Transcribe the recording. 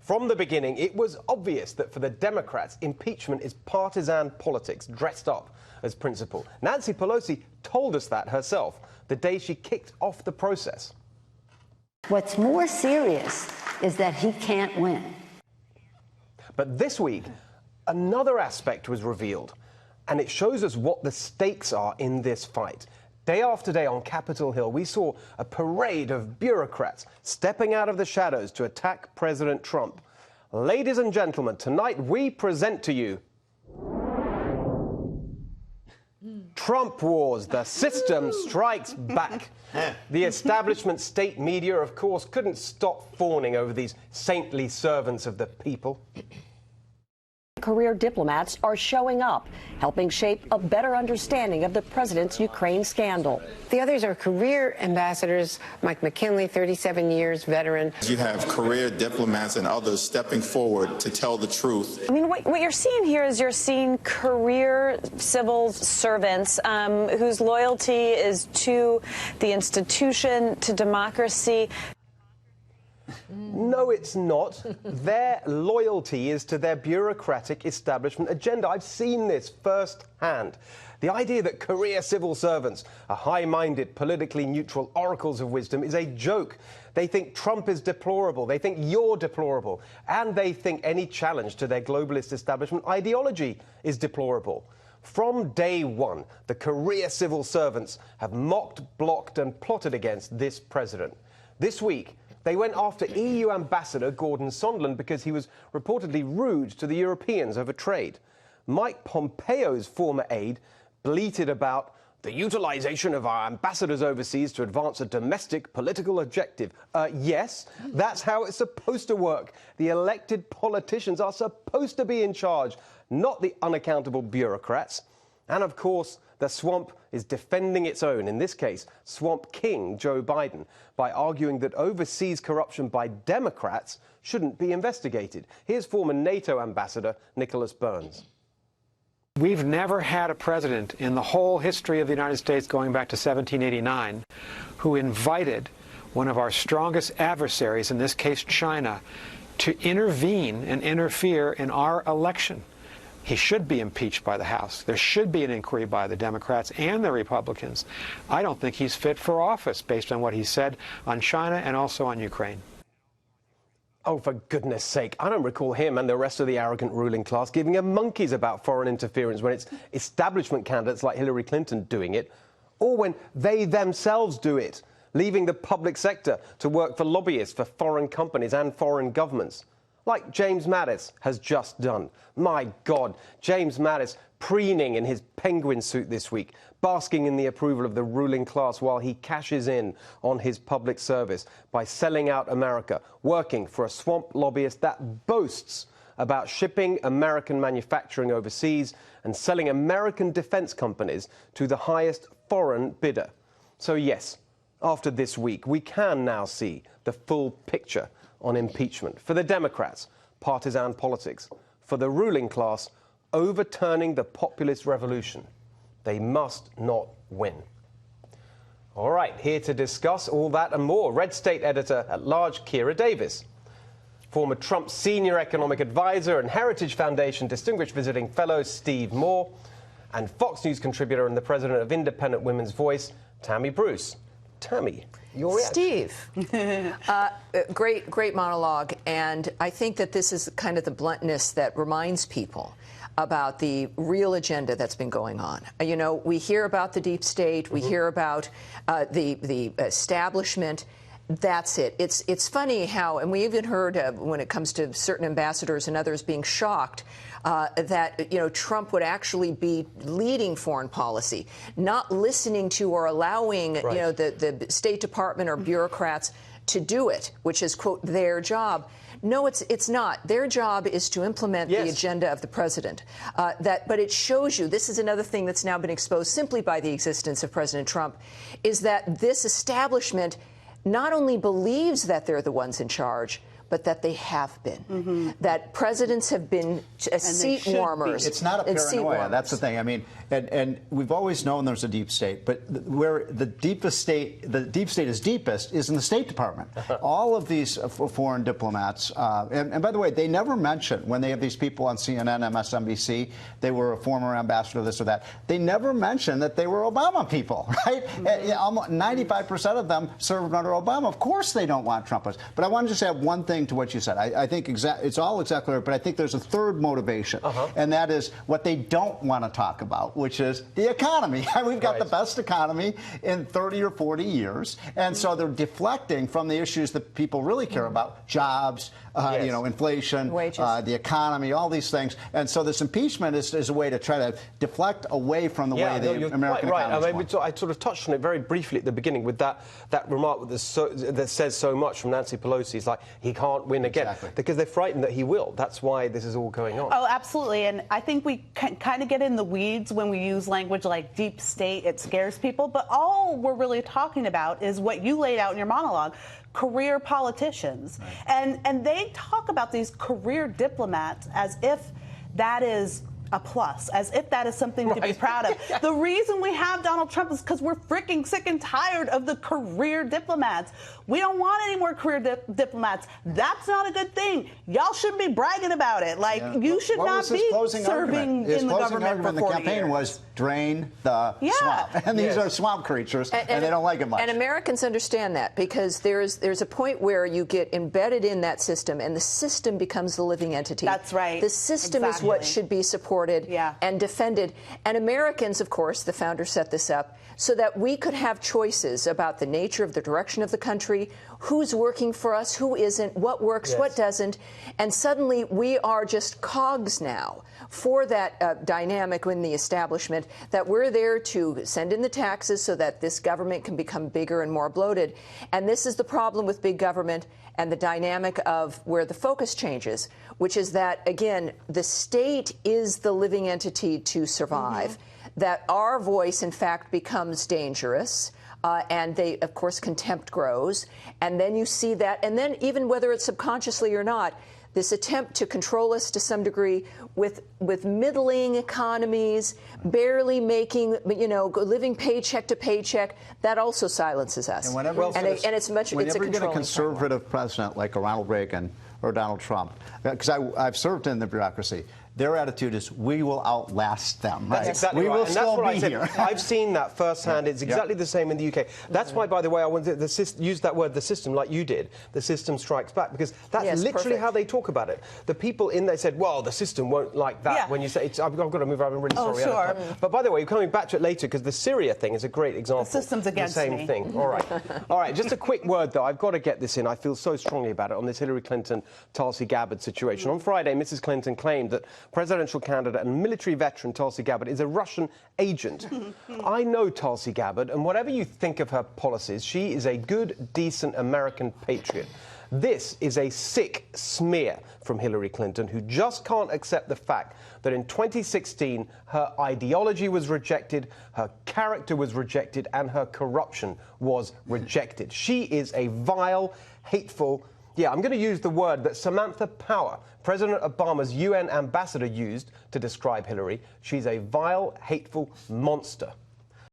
From the beginning, it was obvious that for the Democrats, impeachment is partisan politics dressed up as principle. Nancy Pelosi told us that herself the day she kicked off the process. What's more serious is that he can't win. But this week, another aspect was revealed, and it shows us what the stakes are in this fight. Day after day on Capitol Hill, we saw a parade of bureaucrats stepping out of the shadows to attack President Trump. Ladies and gentlemen, tonight we present to you Trump Wars. The system strikes back. The establishment state media, of course, couldn't stop fawning over these saintly servants of the people. Career diplomats are showing up, helping shape a better understanding of the president's Ukraine scandal. The others are career ambassadors, Mike McKinley, 37 years, veteran. You have career diplomats and others stepping forward to tell the truth. I mean, what you're seeing here is you're seeing career civil servants whose loyalty is to the institution, to democracy. No, it's not. Their loyalty is to their bureaucratic establishment agenda. I've seen this firsthand. The idea that career civil servants are high-minded, politically neutral oracles of wisdom is a joke. They think Trump is deplorable. They think you're deplorable. And they think any challenge to their globalist establishment ideology is deplorable. From day one, the career civil servants have mocked, blocked and plotted against this president. This week, they went after EU Ambassador Gordon Sondland because he was reportedly rude to the Europeans over trade. Mike Pompeo's former aide bleated about the utilization of our ambassadors overseas to advance a domestic political objective. Yes, that's how it's supposed to work. The elected politicians are supposed to be in charge, not the unaccountable bureaucrats. And of course, the swamp is defending its own, in this case, Swamp King Joe Biden, by arguing that overseas corruption by Democrats shouldn't be investigated. Here's former NATO ambassador Nicholas Burns. We've never had a president in the whole history of the United States going back to 1789 who invited one of our strongest adversaries, in this case China, to intervene and interfere in our election. He should be impeached by the House. There should be an inquiry by the Democrats and the Republicans. I don't think he's fit for office based on what he said on China and also on Ukraine. Oh, for goodness sake, I don't recall him and the rest of the arrogant ruling class giving a monkeys about foreign interference when it's establishment candidates like Hillary Clinton doing it, or when they themselves do it, leaving the public sector to work for lobbyists for foreign companies and foreign governments, like James Mattis has just done. My God, James Mattis preening in his penguin suit this week, basking in the approval of the ruling class while he cashes in on his public service by selling out America, working for a swamp lobbyist that boasts about shipping American manufacturing overseas and selling American defense companies to the highest foreign bidder. So yes, after this week, we can now see the full picture on impeachment. For the Democrats, partisan politics. For the ruling class, overturning the populist revolution. They must not win. All right, here to discuss all that and more, Red State Editor-at-Large Kira Davis, former Trump Senior Economic Advisor and Heritage Foundation Distinguished Visiting Fellow Steve Moore, and Fox News contributor and the president of Independent Women's Voice, Tammy Bruce. Tammy, your reaction? Steve, great monologue, and I think that this is kind of the bluntness that reminds people about the real agenda that's been going on. You know, we hear about the deep state, we hear about the establishment. That's it. It's funny how, and we even heard when it comes to certain ambassadors and others being shocked that, you know, Trump would actually be leading foreign policy, not listening to or allowing, you know, the State Department or bureaucrats to do it, which is, quote, their job. No, it's not. Their job is to implement the agenda of the president. But it shows you, this is another thing that's now been exposed simply by the existence of President Trump, is that this establishment not only believes that they're the ones in charge, but that they have been. That presidents have been seat warmers. It's not a paranoia. That's the thing. I mean, and we've always known there's a deep state, but where the deep state is deepest is in the State Department. All of these foreign diplomats, and by the way, they never mention when they have these people on CNN, MSNBC, they were a former ambassador, this or that. They never mention that they were Obama people, right? Almost 95% of them served under Obama. Of course they don't want Trumpers. But I want to just add one thing to what you said. I think it's all exactly right, but I think there's a third motivation, and that is what they don't want to talk about, which is the economy. We've got the best economy in 30 or 40 years, and so they're deflecting from the issues that people really care about: jobs, you know, inflation, the economy, all these things. And so this impeachment is a way to try to deflect away from the way the American economy is going. I sort of touched on it very briefly at the beginning with that remark that says so much from Nancy Pelosi. It's like he can't win again because they're frightened that he will. That's why this is all going on. Oh, absolutely. And I think we kind of get in the weeds when we use language like deep state. It scares people. But all we're really talking about is what you laid out in your monologue: career politicians. And they talk about these career diplomats as if that is a plus, as if that is something to be proud of. The reason we have Donald Trump is because we're freaking sick and tired of the career diplomats. We don't want any more career diplomats. That's not a good thing. Y'all shouldn't be bragging about it. Like, you should not be serving in the government for 40 years. The campaign was drain the swamp. And these are swamp creatures, and they don't like it much. And Americans understand that, because there's a point where you get embedded in that system, and the system becomes the living entity. That's right. The system is what should be supported and defended. And Americans, of course, the founders set this up so that we could have choices about the nature of the direction of the country, who's working for us, who isn't, what works, what doesn't. And suddenly we are just cogs now for that dynamic in the establishment, that we're there to send in the taxes so that this government can become bigger and more bloated. And this is the problem with big government and the dynamic of where the focus changes, which is that, again, the state is the living entity to survive, that our voice, in fact, becomes dangerous. And they, of course, contempt grows. And then you see that. And then even whether it's subconsciously or not, this attempt to control us to some degree with middling economies, barely making, living paycheck to paycheck, that also silences us. And whenever it's you get a conservative president like a Ronald Reagan or Donald Trump, because I've served in the bureaucracy, their attitude is, we will outlast them. That's exactly we right. will and still that's what be I said. here. I've seen that firsthand. It's exactly the same in the UK. That's why, by the way, I wanted to use that word, the system, like you did. The system strikes back, because that's literally how they talk about it. The people in there said, well, the system won't like that. When you say, I've got to move, I'm really sorry. Sure. But by the way, we're coming back to it later, because the Syria thing is a great example. The system's against the same me. thing. All right. All right, just a quick word, though. I've got to get this in. I feel so strongly about it on this Hillary Clinton-Tulsi Gabbard situation. On Friday, Mrs. Clinton claimed that presidential candidate and military veteran Tulsi Gabbard is a Russian agent. I know Tulsi Gabbard, and whatever you think of her policies, she is a good, decent American patriot. This is a sick smear from Hillary Clinton, who just can't accept the fact that in 2016 her ideology was rejected, her character was rejected, and her corruption was rejected. She is a vile, hateful, I'm going to use the word that Samantha Power, President Obama's UN ambassador, used to describe Hillary. She's a vile, hateful monster.